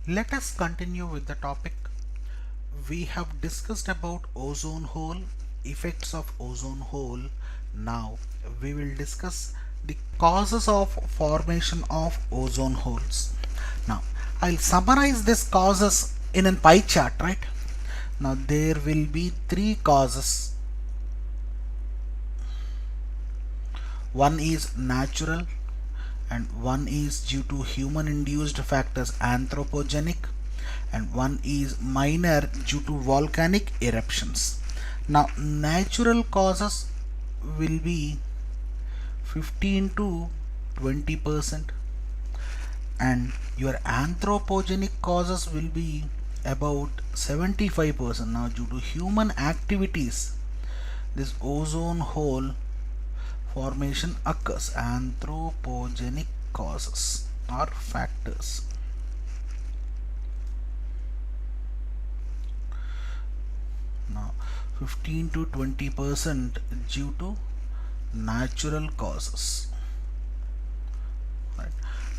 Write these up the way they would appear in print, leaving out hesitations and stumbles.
Let us continue with the topic. We have discussed about ozone hole, effects of ozone hole. Now we will discuss the causes of formation of ozone holes. Now I'll summarize this causes in a pie chart, right? Now there will be three causes. One is natural and one is due to human induced factors anthropogenic, and one is minor due to volcanic eruptions. Now natural causes will be 15 to 20%, and your anthropogenic causes will be about 75%. Now due to human activities, this ozone hole formation occurs. Anthropogenic causes or factors. Now 15 to 20% due to natural causes, right?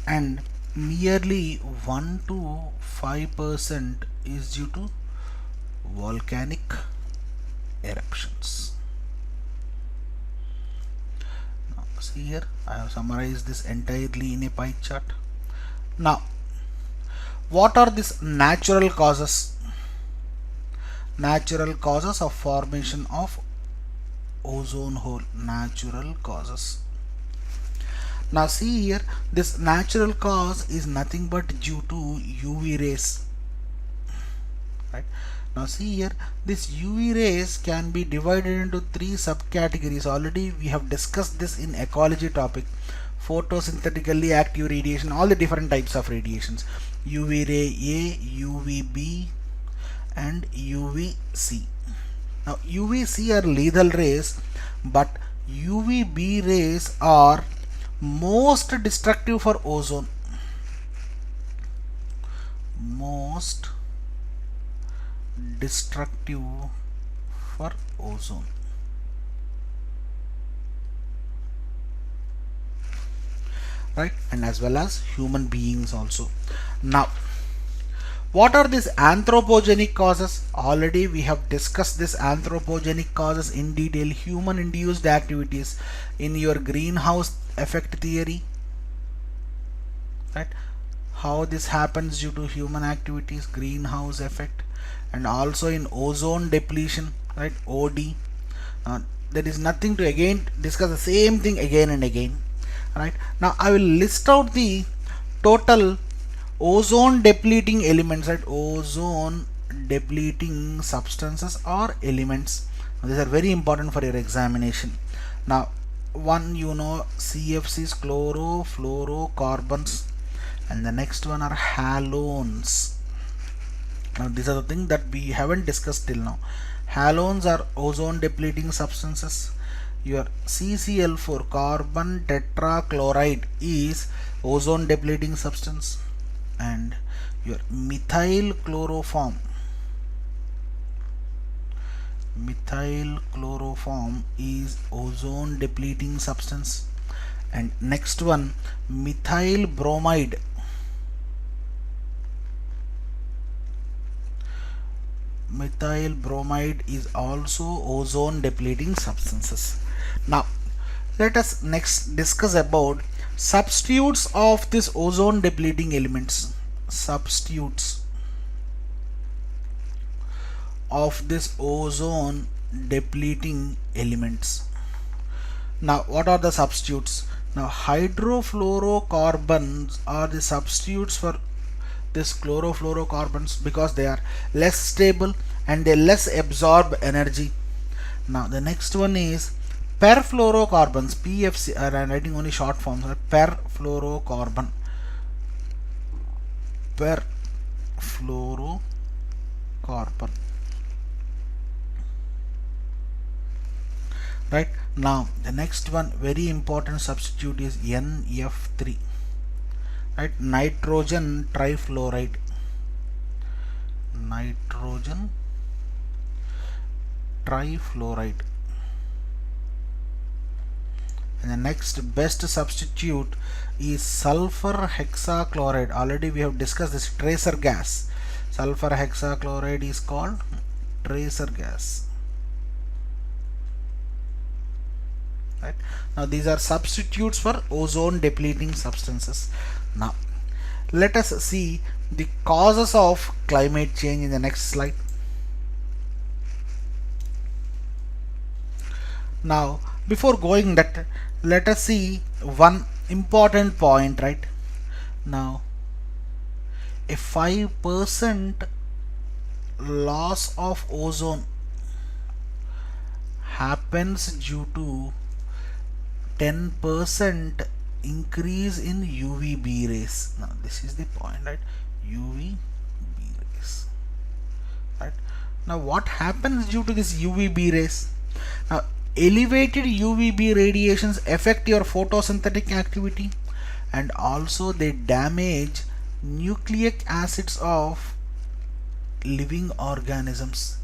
And merely 1 to 5% is due to volcanic eruptions. Now see here, I have summarized this entirely in a pie chart. Now what are these natural causes? Natural causes of formation of ozone hole. Natural causes. Now see here, this natural cause is nothing but due to UV rays, right? Now see here, this UV rays can be divided into three subcategories. Already we have discussed this in ecology topic. Photosynthetically active radiation, all the different types of radiations. UV ray A, UVB and UVC. Now UVC are lethal rays, but UVB rays are most destructive for ozone. Most destructive for ozone. Right, and as well as human beings also. Now what are these anthropogenic causes? Already we have discussed this anthropogenic causes in detail. Human induced activities in your greenhouse effect theory, right? How this happens due to human activities, greenhouse effect, and also in ozone depletion, right? OD. There is nothing to again discuss the same thing again and again, right? Now I will list out the total ozone depleting elements, right? Ozone depleting substances or elements. These are very important for your examination. Now one, you know, CFCs, chlorofluorocarbons, and the next one are halones. Now these are the things that we haven't discussed till now. Halones are ozone depleting substances. Your CCl4, carbon tetrachloride, is ozone depleting substance, and your methyl chloroform is ozone depleting substance. And next one, methyl bromide is also ozone depleting substances. Now let us next discuss about substitutes of this ozone depleting elements. Substitutes of this ozone depleting elements. Now what are the substitutes? Now hydrofluorocarbons are the substitutes for this chlorofluorocarbons because they are less stable and they less absorb energy. Now the next one is perfluorocarbons, PFC. I am writing only short forms. Perfluorocarbon, right? Now the next one, very important substitute, is NF3, right? Nitrogen trifluoride. And the next best substitute is sulfur hexachloride. Already we have discussed this tracer gas. Sulfur hexachloride is called tracer gas. Right. Now these are substitutes for ozone depleting substances. Now let us see the causes of climate change in the next slide. Now before going that, let us see one important point. Right now, a 5% loss of ozone happens due to 10% increase in UVB rays. Now this is the point, right? UVB rays. Right now, what happens due to this UVB rays? Now elevated UVB radiations affect your photosynthetic activity, and also they damage nucleic acids of living organisms.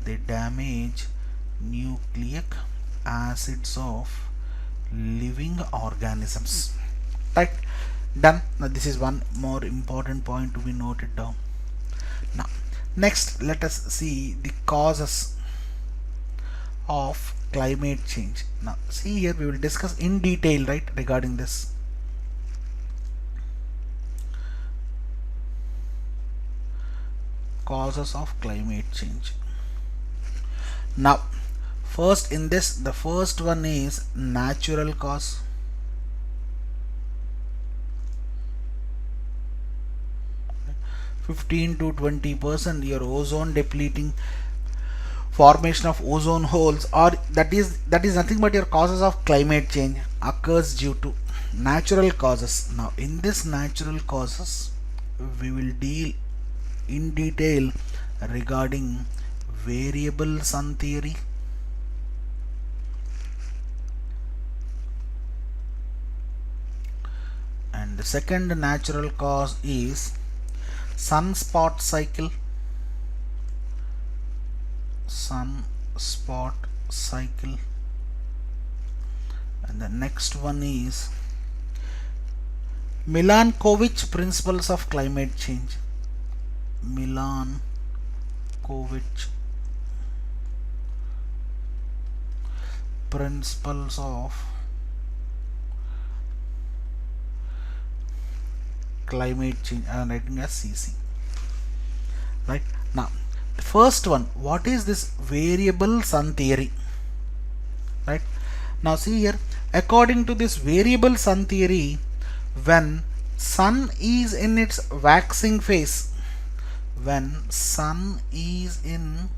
They damage nucleic acids of living organisms. Right, done. Now this is one more important point to be noted down. Now next, let us see the causes of climate change. Now see here, we will discuss in detail, right, regarding this. Causes of climate change. Now first in this, the first one is natural cause. (15 to 20% your ozone depleting formation of ozone holes, or that is nothing but your causes of climate change occurs due to natural causes. Now in this natural causes, we will deal in detail regarding variable sun theory, and the second natural cause is sunspot cycle. Sunspot cycle. And the next one is Milankovitch principles of climate change. Milankovitch principles of climate change. I am writing as CC. Right now, the first one, what is this variable sun theory? Right now, see here, according to this variable sun theory, when sun is in its waxing phase, when sun is in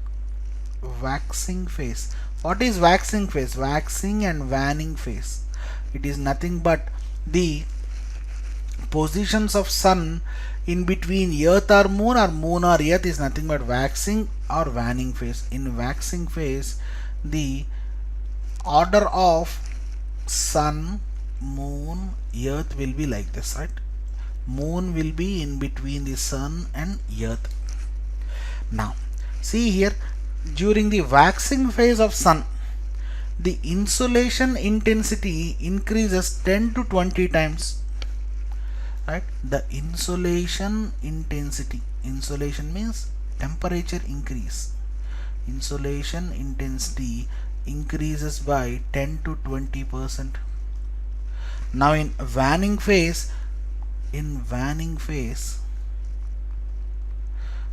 waxing phase, what is waxing phase? Waxing and waning phase. It is nothing but the positions of sun in between earth or moon or earth is nothing but waxing or waning phase. In waxing phase, the order of sun, moon, earth will be like this, right? Moon will be in between the sun and earth. Now see here, during the waxing phase of sun, the insolation intensity increases 10 to 20 times. Right, the insolation intensity, insolation means temperature increase, insolation intensity increases by 10 to 20%. Now in waning phase,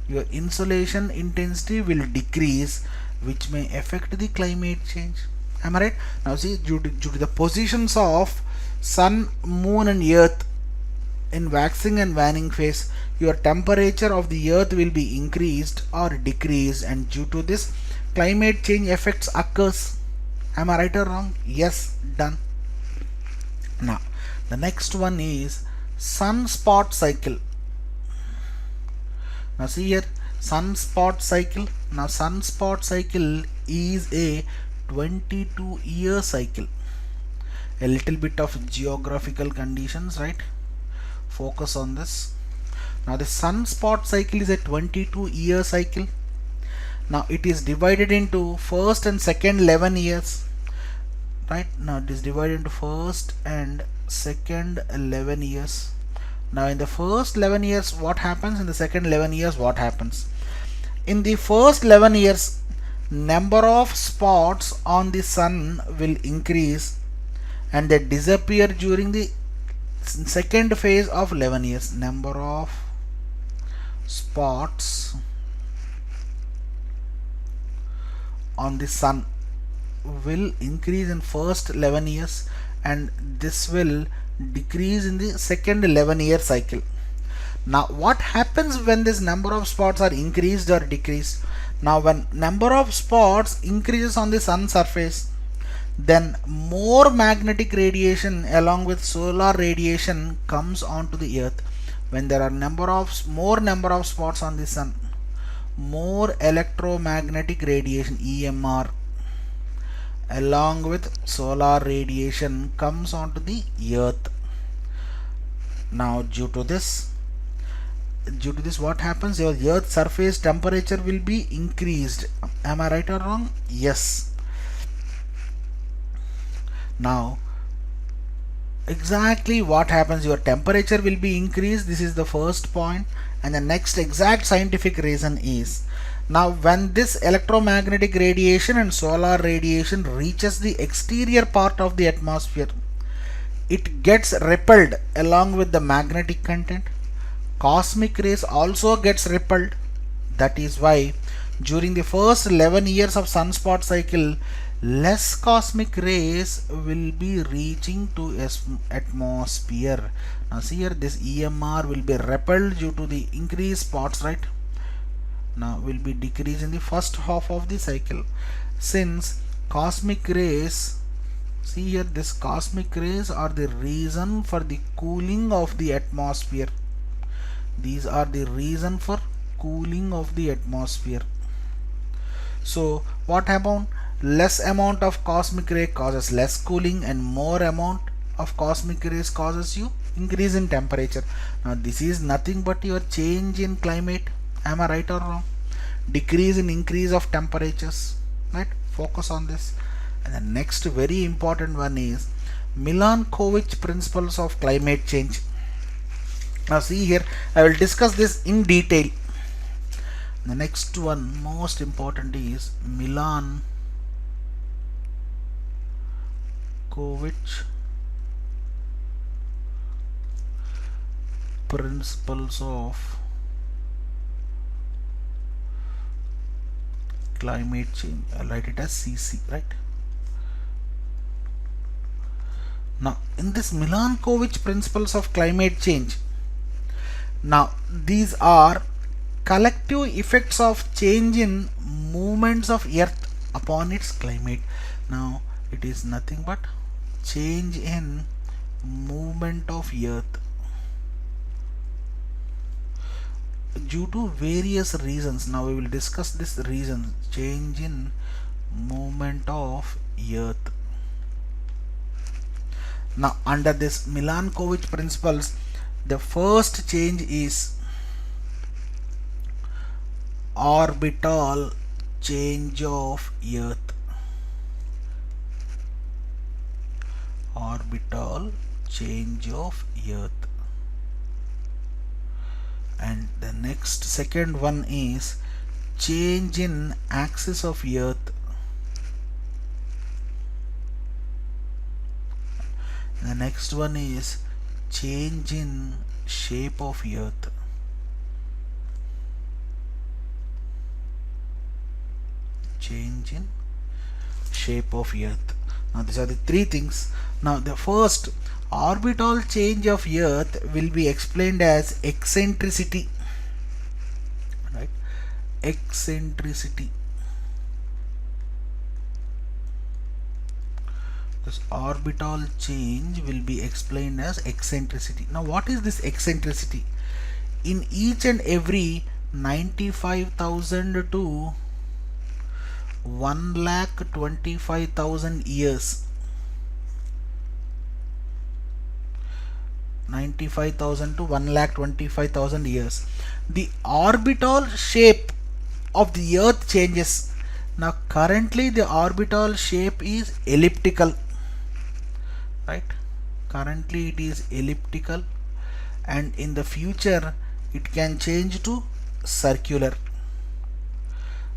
your insolation intensity will decrease, which may affect the climate change. Am I right? Now see, due to the positions of sun, moon and earth in waxing and waning phase, your temperature of the earth will be increased or decreased, and due to this, climate change effects occurs. Am I right or wrong? Yes, done. Now the next one is sunspot cycle. Now see here, sunspot cycle. Now sunspot cycle is a 22-year cycle. A little bit of geographical conditions, right? Focus on this. Now the sunspot cycle is a 22-year cycle. Now it is divided into first and second 11 years. right? Now it is divided into first and second 11 years. Now in the first 11 years what happens, in the second 11 years what happens? In the first 11 years, number of spots on the sun will increase and they disappear during the second phase of 11 years. Number of spots on the sun will increase in first 11 years and this will decrease in the second 11-year cycle. Now what happens when this number of spots are increased or decreased? Now when number of spots increases on the sun surface, then more magnetic radiation along with solar radiation comes onto the earth. When there are more number of spots on the sun, more electromagnetic radiation EMR along with solar radiation comes onto the earth. Now due to this what happens? Your earth surface temperature will be increased. Am I right or wrong? Yes. Now exactly what happens, your temperature will be increased. This is the first point, and the next exact scientific reason is, now when this electromagnetic radiation and solar radiation reaches the exterior part of the atmosphere, it gets repelled along with the magnetic content. Cosmic rays also gets repelled. That is why during the first 11 years of sunspot cycle, less cosmic rays will be reaching to atmosphere. Now see here, this EMR will be repelled due to the increased spots, right? Now will be decreased in the first half of the cycle. Since cosmic rays, see here, this cosmic rays are the reason for the cooling of the atmosphere. These are the reason for cooling of the atmosphere. So what happened? Less amount of cosmic ray causes less cooling and more amount of cosmic rays causes you increase in temperature. Now this is nothing but your change in climate. Am I right or wrong? Decrease in increase of temperatures, right? Focus on this. And the next very important one is Milankovitch principles of climate change. Now see here, I will discuss this in detail. The next one, most important, is Milankovitch principles of climate change. I'll write it as CC, right? Now in this Milankovitch principles of climate change, now these are collective effects of change in movements of earth upon its climate. Now it is nothing but change in movement of earth due to various reasons. Now we will discuss this reason, change in movement of earth. Now under this Milankovitch principles, the first change is orbital change of earth. Orbital change of earth. And the next second one is change in axis of earth. The next one is change in shape of earth. Change in shape of earth. Now these are the three things. Now the first, orbital change of earth will be explained as eccentricity, right? Eccentricity. This orbital change will be explained as eccentricity. Now what is this eccentricity? In each and every 95,000 to 1,25,000 years, 95,000 to 1,25,000 years, the orbital shape of the earth changes. Now currently the orbital shape is elliptical. right? Currently it is elliptical, and in the future it can change to circular.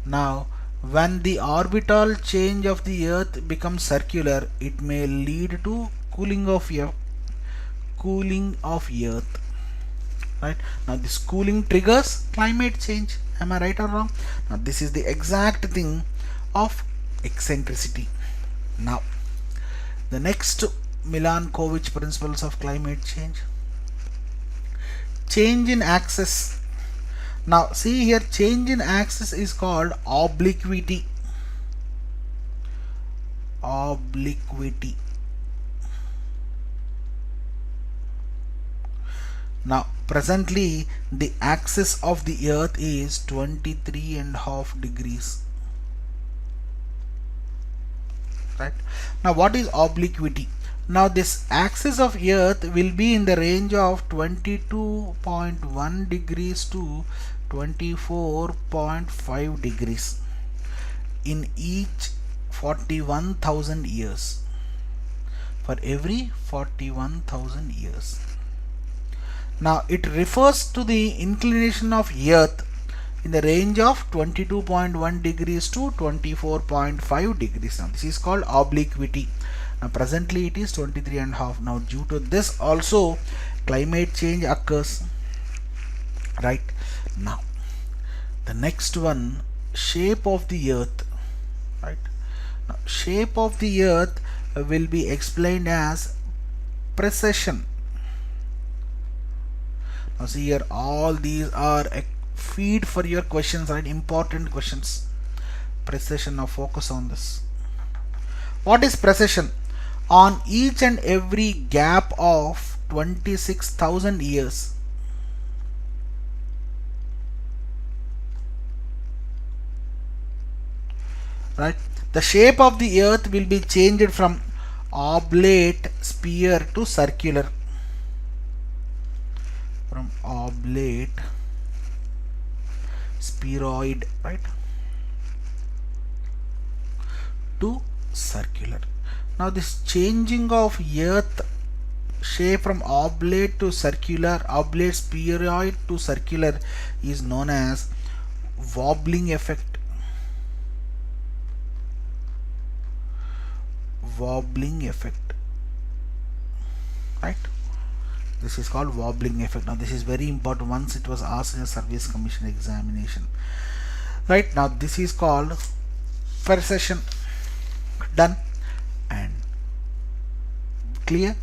Now when the orbital change of the earth becomes circular, it may lead to cooling of earth, right? Now this cooling triggers climate change. Am I right or wrong? Now this is the exact thing of eccentricity. Now the next Milankovitch principles of climate change in axis. Now see here, change in axis is called obliquity. Now presently the axis of the earth is 23.5 degrees, right? Now what is obliquity? Now this axis of earth will be in the range of 22.1 degrees to 24.5 degrees in each 41,000 years, for every 41,000 years. Now it refers to the inclination of earth in the range of 22.1 degrees to 24.5 degrees. Now this is called obliquity. Now presently it is 23.5. Now due to this also climate change occurs, right? Now the next one, shape of the earth, right? Now shape of the earth will be explained as precession. Now see here, all these are a feed for your questions, right? Important questions. Precession. Now focus on this. What is precession? On each and every gap of 26,000 years, right, the shape of the earth will be changed from oblate sphere to circular. From oblate spheroid, right, to circular. Now this changing of earth shape from oblate to circular, oblate spheroid to circular, is known as wobbling effect. Wobbling effect, right? This is called wobbling effect. Now this is very important. Once it was asked in a service commission examination, right? Now this is called precession. Done and clear.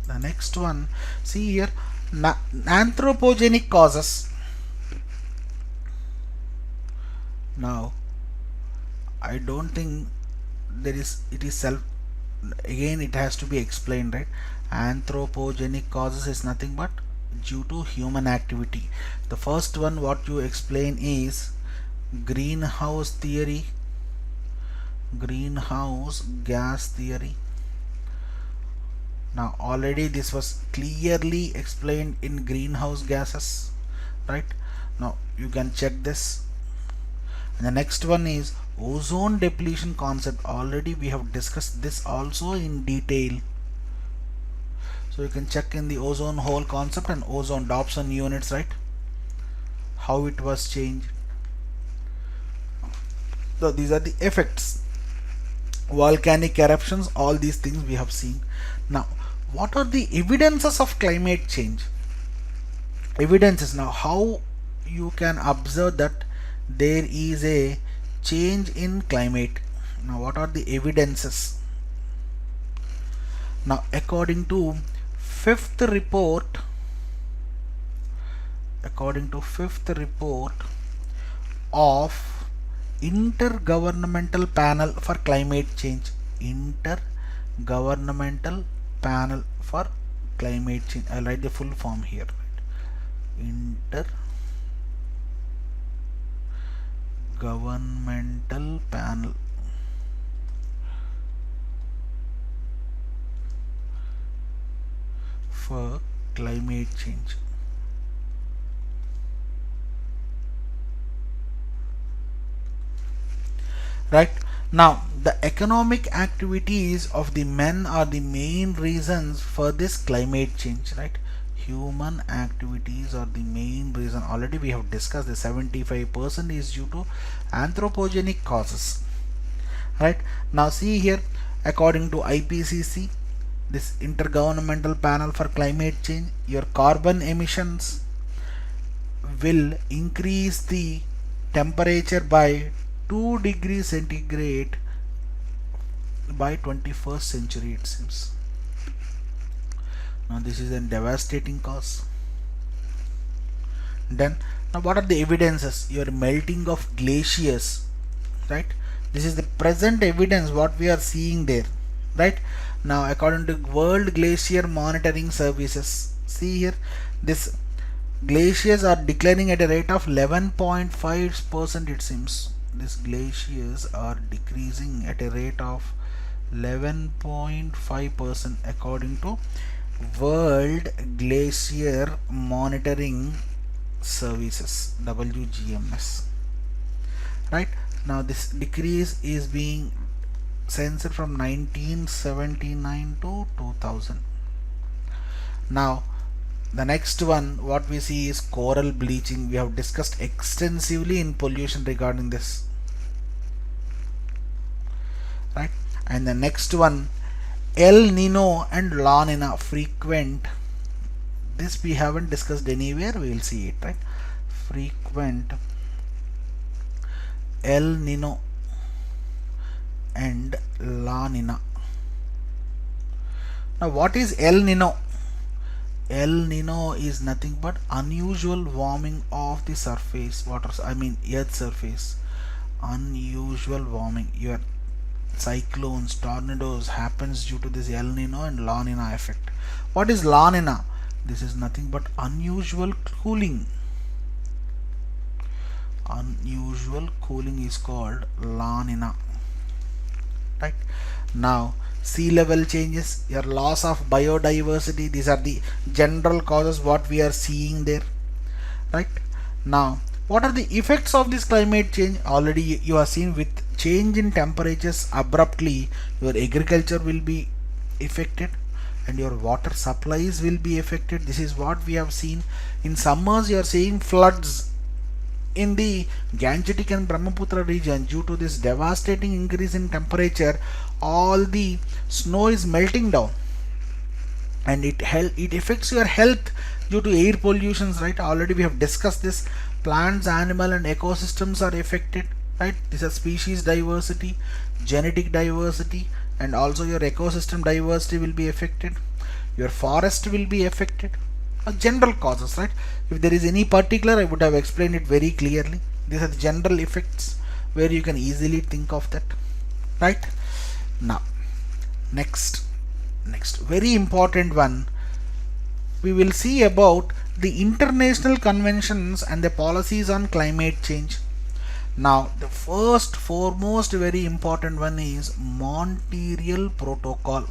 The next one, see here, anthropogenic causes. Now I don't think there is, it is self, again it has to be explained, right? Anthropogenic causes is nothing but due to human activity. The first one what you explain is greenhouse theory, greenhouse gas theory. Now already this was clearly explained in greenhouse gases, right? Now you can check this. And the next one is ozone depletion concept. Already we have discussed this also in detail. So you can check in the ozone hole concept and ozone Dobson units, right? How it was changed. So these are the effects. Volcanic eruptions, all these things we have seen. Now what are the evidences of climate change? Evidences. Now how you can observe that there is a change in climate. Now what are the evidences? Now according to fifth report of Intergovernmental Panel for Climate Change, Intergovernmental Panel for Climate Change. I'll write the full form here. Intergovernmental Panel for Climate Change. Right. Now the economic activities of the men are the main reasons for this climate change, right? Human activities are the main reason. Already we have discussed the 75% is due to anthropogenic causes, right? Now see here, according to IPCC, this intergovernmental panel for climate change, your carbon emissions will increase the temperature by 2 degrees centigrade by 21st century, it seems. Now this is a devastating cause. Then now what are the evidences? Your melting of glaciers, right? This is the present evidence what we are seeing there, right? Now according to World Glacier Monitoring Services, see here, this glaciers are declining at a rate of 11.5%, it seems. These glaciers are decreasing at a rate of 11.5% according to World Glacier Monitoring Services, WGMS, right? Now this decrease is being censored from 1979 to 2000. Now the next one what we see is coral bleaching. We have discussed extensively in pollution regarding this, right? And the next one, El Nino and La Nina frequent. This we haven't discussed anywhere, we will see it, right? Frequent El Nino and La Nina. Now what is El Nino? El Nino is nothing but unusual warming of the surface water, earth surface. Unusual warming. Your cyclones, tornadoes happens due to this El Nino and La Nina effect. What is La Nina? This is nothing but unusual cooling. Unusual cooling is called La Nina, right? Now sea level changes, your loss of biodiversity, these are the general causes what we are seeing there, right? Now what are the effects of this climate change? Already you are seeing, with change in temperatures abruptly, your agriculture will be affected and your water supplies will be affected. This is what we have seen. In summers you are seeing floods in the Gangetic and Brahmaputra region due to this devastating increase in temperature. All the snow is melting down and it affects your health due to air pollutions, right? Already we have discussed this. Plants, animal and ecosystems are affected, right? These are species diversity, genetic diversity, and also your ecosystem diversity will be affected. Your forest will be affected. General causes, right? If there is any particular, I would have explained it very clearly. These are the general effects where you can easily think of that, right? Now next very important one, we will see about the international conventions and the policies on climate change. Now the foremost very important one is Montreal Protocol.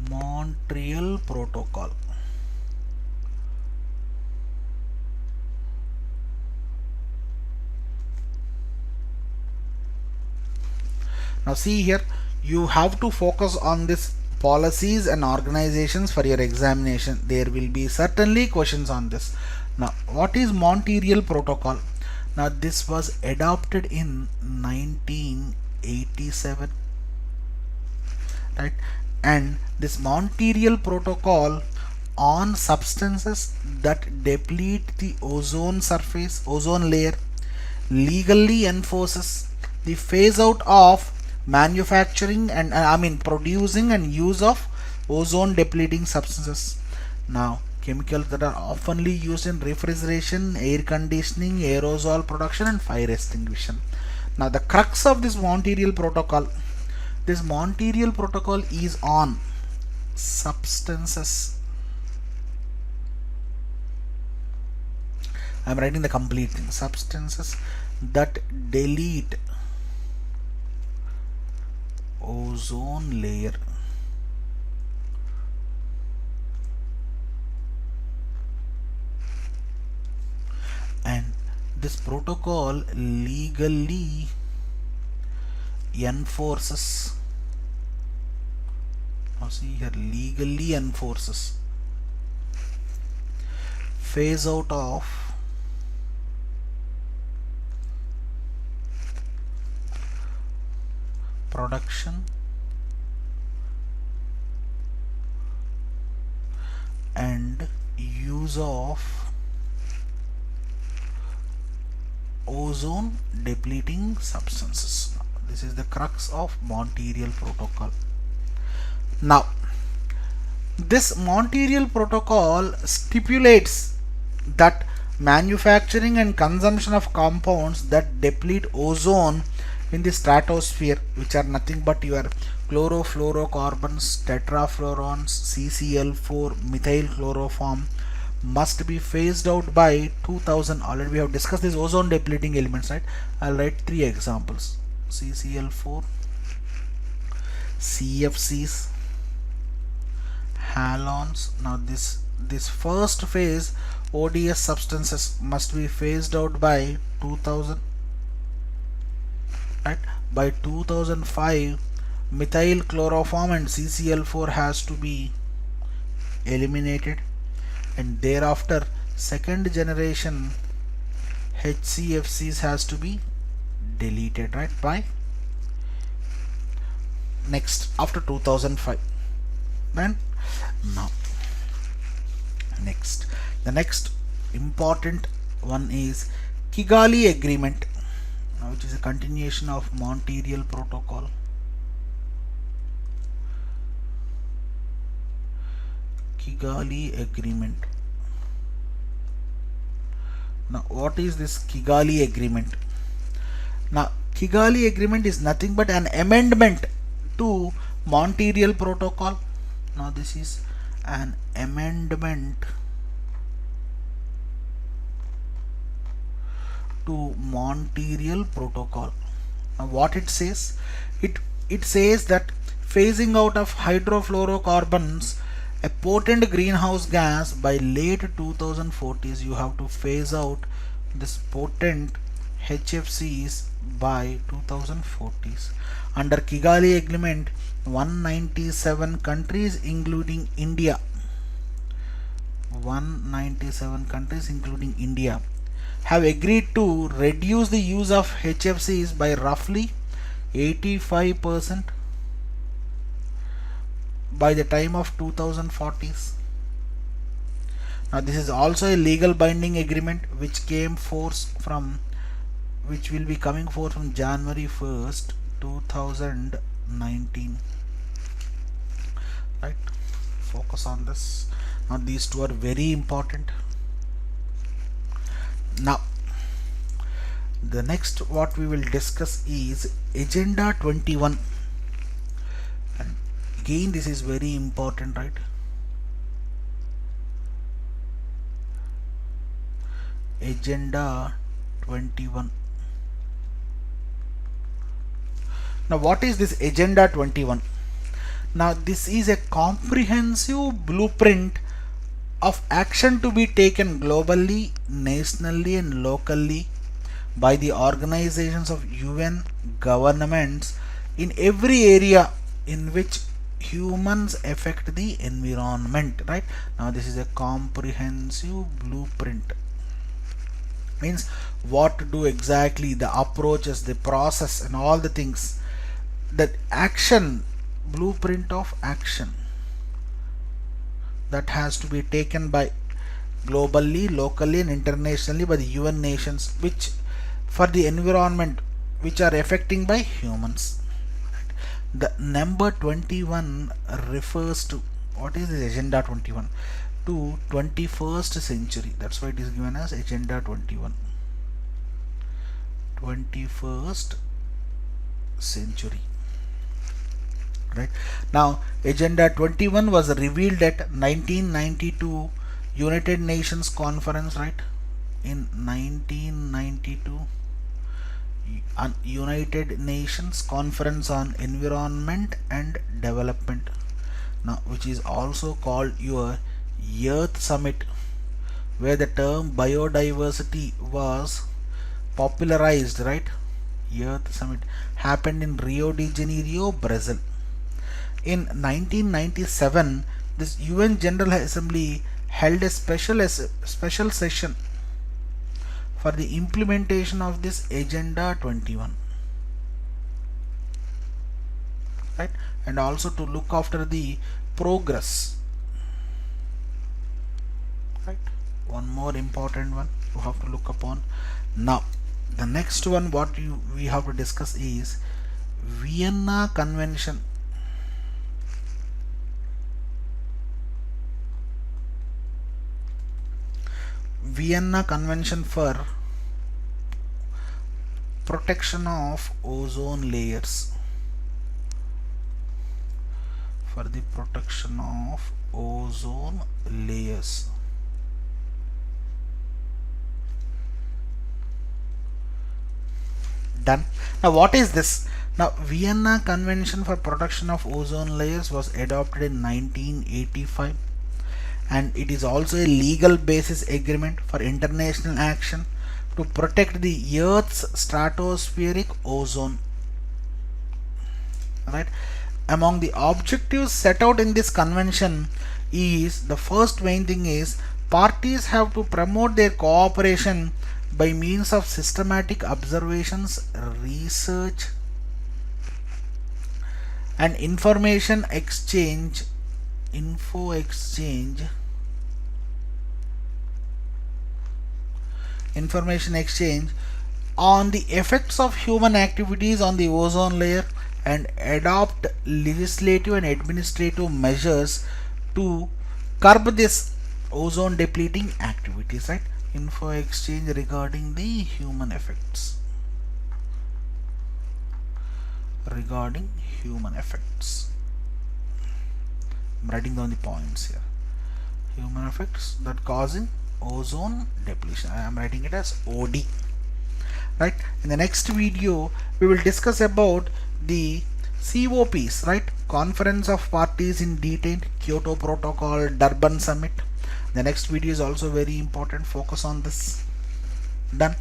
Montreal Protocol. Now see here, you have to focus on this policies and organizations for your examination. There will be certainly questions on this. Now what is Montreal Protocol? Now this was adopted in 1987, right? And this Montreal Protocol on substances that deplete the ozone layer legally enforces the phase out of manufacturing and producing and use of ozone depleting substances. Now chemicals that are oftenly used in refrigeration, air conditioning, aerosol production and fire extinguishing. Now the crux of this Montreal Protocol, this Montreal Protocol is on substances. I am writing the complete thing. Substances that delete ozone layer and this protocol legally enforces, see here, legally enforces phase out of production and use of ozone depleting substances. This is the crux of Montreal Protocol. Now, this Montreal Protocol stipulates that manufacturing and consumption of compounds that deplete ozone in the stratosphere, which are nothing but your chlorofluorocarbons, tetrafluorons, CCl4, methyl chloroform, must be phased out by 2000. Already we have discussed these ozone depleting elements, right? I'll write 3 examples: CCl4, CFCs, halogens. Now this first phase ODS substances must be phased out by 2000, right? By 2005, methyl chloroform and CCl4 has to be eliminated, and thereafter second generation HCFCs has to be deleted, right? By next after 2005. Then now next, the next important one is Kigali Agreement, which is a continuation of Montreal Protocol. Kigali Agreement. Now, what is this Kigali Agreement? Now, Kigali Agreement is nothing but an amendment to Montreal Protocol. Now, this is an amendment to Montreal Protocol. Now, what it says? It says that phasing out of hydrofluorocarbons, a potent greenhouse gas, by late 2040s, you have to phase out this potent HFCs by 2040s. Under Kigali Agreement, 197 countries including India, 197 countries including India have agreed to reduce the use of HFCs by roughly 85% by the time of 2040s. Now, this is also a legal binding agreement which will be coming forth from January 1st, 2019. Right? Focus on this. Now, these two are very important. Now, the next what we will discuss is Agenda 21. And again, this is very important, right? Agenda 21. Now, what is this Agenda 21? Now, this is a comprehensive blueprint of action to be taken globally, nationally and locally by the organizations of UN, governments in every area in which humans affect the environment, right? Now, this is a comprehensive blueprint. Means what to do exactly, the approaches, the process and all the things, that action, blueprint of action that has to be taken by globally, locally and internationally by the UN nations, which for the environment, which are affecting by humans. The number 21 refers to, what is this Agenda 21? To 21st century. That's why it is given as Agenda 21. 21st century. Right. Now, Agenda 21 was revealed at 1992 United Nations Conference, right? In 1992 United Nations Conference on Environment and Development, now which is also called your Earth Summit, where the term biodiversity was popularized, right? Earth Summit happened in Rio de Janeiro, Brazil. In 1997, this UN General Assembly held a special session for the implementation of this Agenda 21, right? And also to look after the progress, right? One more important one you have to look upon. Now the next one what we have to discuss is Vienna Convention. Vienna Convention for protection of ozone layers. For the protection of ozone layers. Done. Now what is this? Now Vienna Convention for Protection of Ozone Layers was adopted in 1985, and it is also a legal basis agreement for international action to protect the Earth's stratospheric ozone. Right? Among the objectives set out in this convention is, the first main thing is, parties have to promote their cooperation by means of systematic observations, research and information exchange on the effects of human activities on the ozone layer, and adopt legislative and administrative measures to curb this ozone depleting activities, right? Info exchange regarding the human effects. I'm writing down the points here. Human effects that causing ozone depletion. I am writing it as OD. Right? In the next video, we will discuss about the COPs, right? Conference of Parties in detail, Kyoto Protocol, Durban Summit. The next video is also very important. Focus on this. Done.